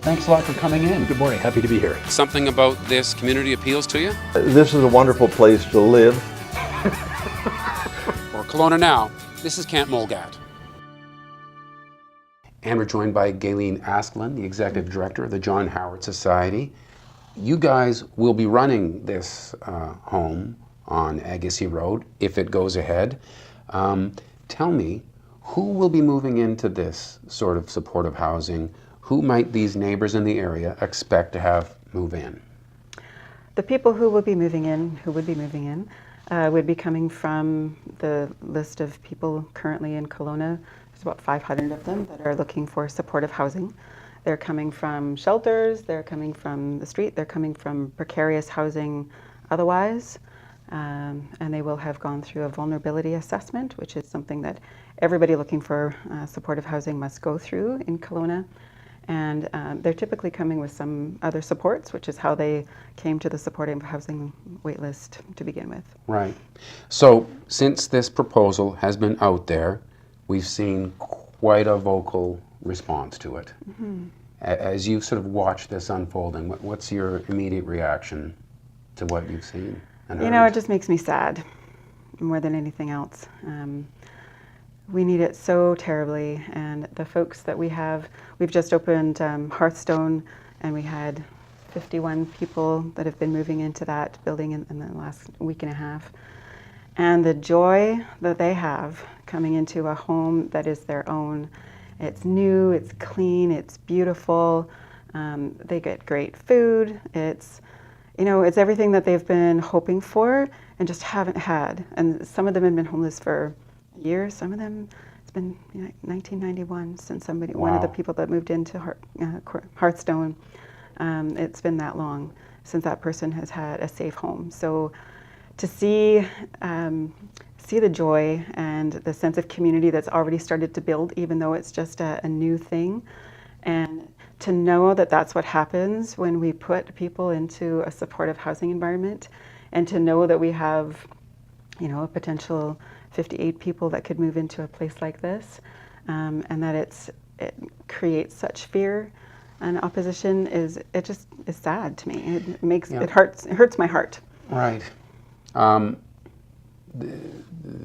Thanks a lot for coming in. Good morning, happy to be here. Something about this community appeals to you? This is a wonderful place to live. For Kelowna Now, this is Kent Mulgat. And we're joined by Gaelene Askeland, the Executive Director of the John Howard Society. You guys will be running this home on Agassiz Road if it goes ahead. Tell me, who will be moving into this sort of supportive housing? Who might these neighbors in the area expect to have move in? The people who would be moving in, would be coming from the list of people currently in Kelowna. There's about 500 of them that are looking for supportive housing. They're coming from shelters, they're coming from the street, they're coming from precarious housing otherwise, and they will have gone through a vulnerability assessment, which is something that everybody looking for supportive housing must go through in Kelowna. And they're typically coming with some other supports, which is how they came to the supportive housing waitlist to begin with. Right. So since this proposal has been out there, we've seen quite a vocal response to it. Mm-hmm. As you sort of watch this unfolding, what's your immediate reaction to what you've seen and heard? You know, it just makes me sad more than anything else. We need it so terribly, and the folks that we've just opened Hearthstone, and we had 51 people that have been moving into that building in the last week and a half. And the joy that they have coming into a home that is their own. It's new, it's clean, it's beautiful, they get great food, it's everything that they've been hoping for and just haven't had. And some of them have been homeless for years. Some of them, it's been 1991 since one of the people that moved into Hearthstone, it's been that long since that person has had a safe home. So to see the joy and the sense of community that's already started to build, even though it's just a new thing, and to know that that's what happens when we put people into a supportive housing environment, and to know that we have a potential 58 people that could move into a place like this, and that it creates such fear and opposition is sad to me. It hurts my heart. Right.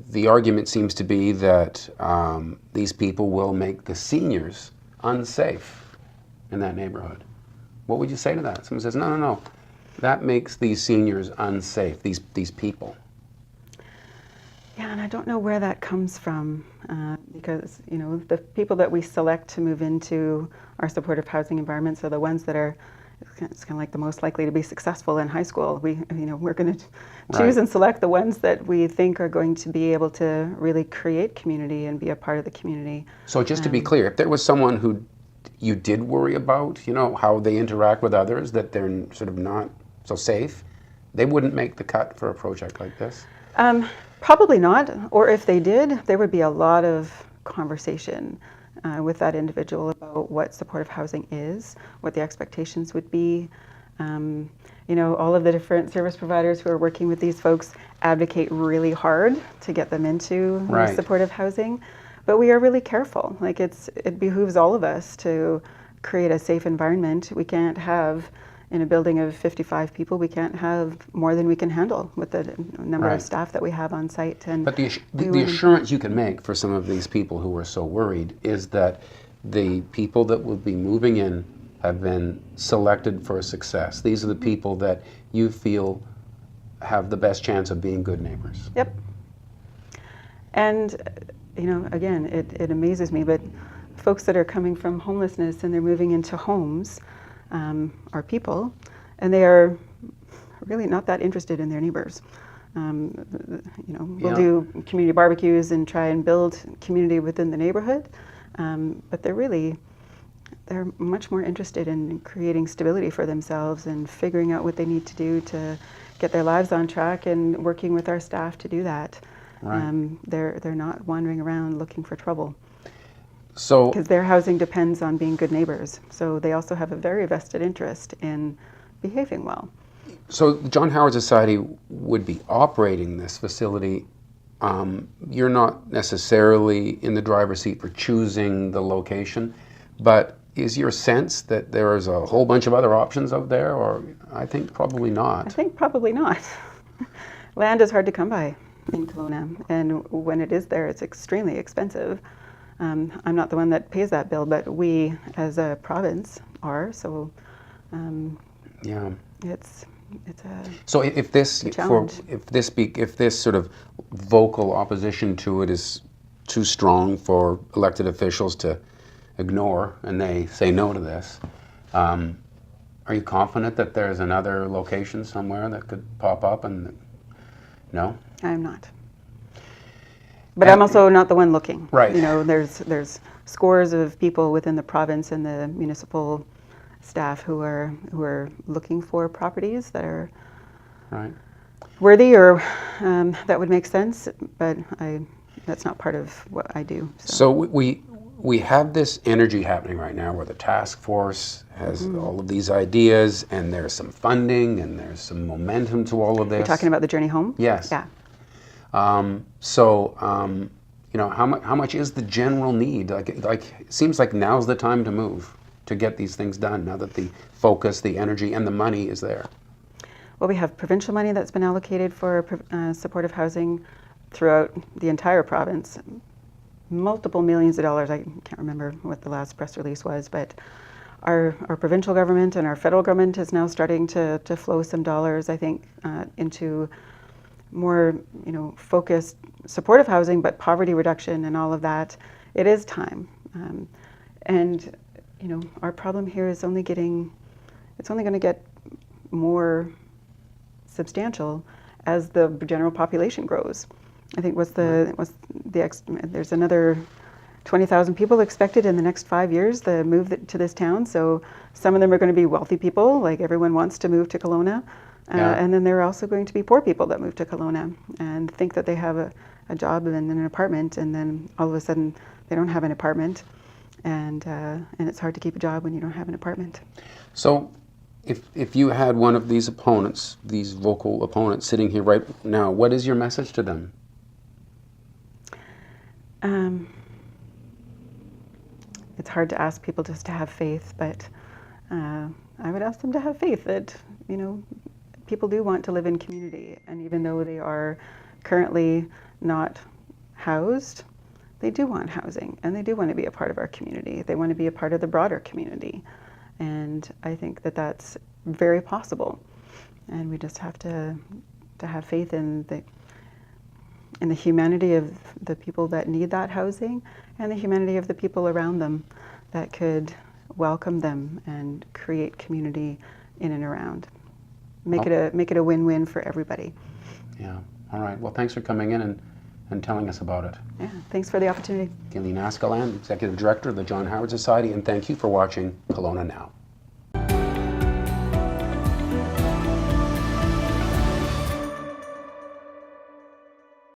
The argument seems to be that these people will make the seniors unsafe in that neighborhood. What would you say to that? Someone says, no, that makes these seniors unsafe, these people. Yeah, and I don't know where that comes from, because the people that we select to move into our supportive housing environments are the ones that are, it's kind of like the most likely to be successful in high school. We're going to choose and select the ones that we think are going to be able to really create community and be a part of the community. So just to be clear, if there was someone who you did worry about, how they interact with others, that they're sort of not so safe, they wouldn't make the cut for a project like this? Probably not, or if they did, there would be a lot of conversation with that individual about what supportive housing is, what the expectations would be. All of the different service providers who are working with these folks advocate really hard to get them into supportive housing, but we are really careful. Like it behooves all of us to create a safe environment. We can't have, in a building of 55 people, we can't have more than we can handle with the number of staff that we have on site. But the assurance you can make for some of these people who are so worried is that the people that will be moving in have been selected for success. These are the people that you feel have the best chance of being good neighbors. Yep. And, again, it amazes me, but folks that are coming from homelessness and they're moving into homes, are people, and they are really not that interested in their neighbors. We'll do community barbecues and try and build community within the neighborhood, but they're much more interested in creating stability for themselves and figuring out what they need to do to get their lives on track and working with our staff to do that. Right. They're not wandering around looking for trouble. So, because their housing depends on being good neighbors. So they also have a very vested interest in behaving well. So the John Howard Society would be operating this facility. You're not necessarily in the driver's seat for choosing the location, but is your sense that there is a whole bunch of other options out there, or I think probably not? I think probably not. Land is hard to come by in Kelowna, and when it is there, it's extremely expensive. I'm not the one that pays that bill, but we as a province are, so Yeah. it's a So if this challenge. if this sort of vocal opposition to it is too strong for elected officials to ignore, and they say no to this, are you confident that there's another location somewhere that could pop up? And no, I'm not. But I'm also not the one looking. Right. You know, there's scores of people within the province and the municipal staff who are looking for properties that are right? worthy or that would make sense. But that's not part of what I do. So we have this energy happening right now where the task force has all of these ideas, and there's some funding and there's some momentum to all of this. You're talking about the journey home? Yes. Yeah. You know, how much is the general need? Like it seems like now's the time to move, to get these things done, now that the focus, the energy, and the money is there. Well, we have provincial money that's been allocated for supportive housing throughout the entire province. Multiple millions of dollars. I can't remember what the last press release was, but our provincial government and our federal government is now starting to flow some dollars, I think, into more, you know, focused supportive housing, but poverty reduction and all of that. It is time, and you know, our problem here is only going to get more substantial as the general population grows. I think there's another 20,000 people expected in the next 5 years to move to this town. So some of them are going to be wealthy people, like everyone wants to move to Kelowna. And then there are also going to be poor people that move to Kelowna and think that they have a job and an apartment, and then all of a sudden they don't have an apartment, and it's hard to keep a job when you don't have an apartment. So if you had one of these opponents, these vocal opponents sitting here right now, what is your message to them? It's hard to ask people just to have faith, but I would ask them to have faith that, you know, people do want to live in community, and even though they are currently not housed, they do want housing, and they do want to be a part of our community. They want to be a part of the broader community, and I think that that's very possible, and we just have to have faith in the humanity of the people that need that housing, and the humanity of the people around them that could welcome them and create community in and around. Make it a win-win for everybody. Yeah. All right. Well, thanks for coming in and telling us about it. Yeah. Thanks for the opportunity. Gaelene Askeland, Executive Director of the John Howard Society, and thank you for watching Kelowna Now.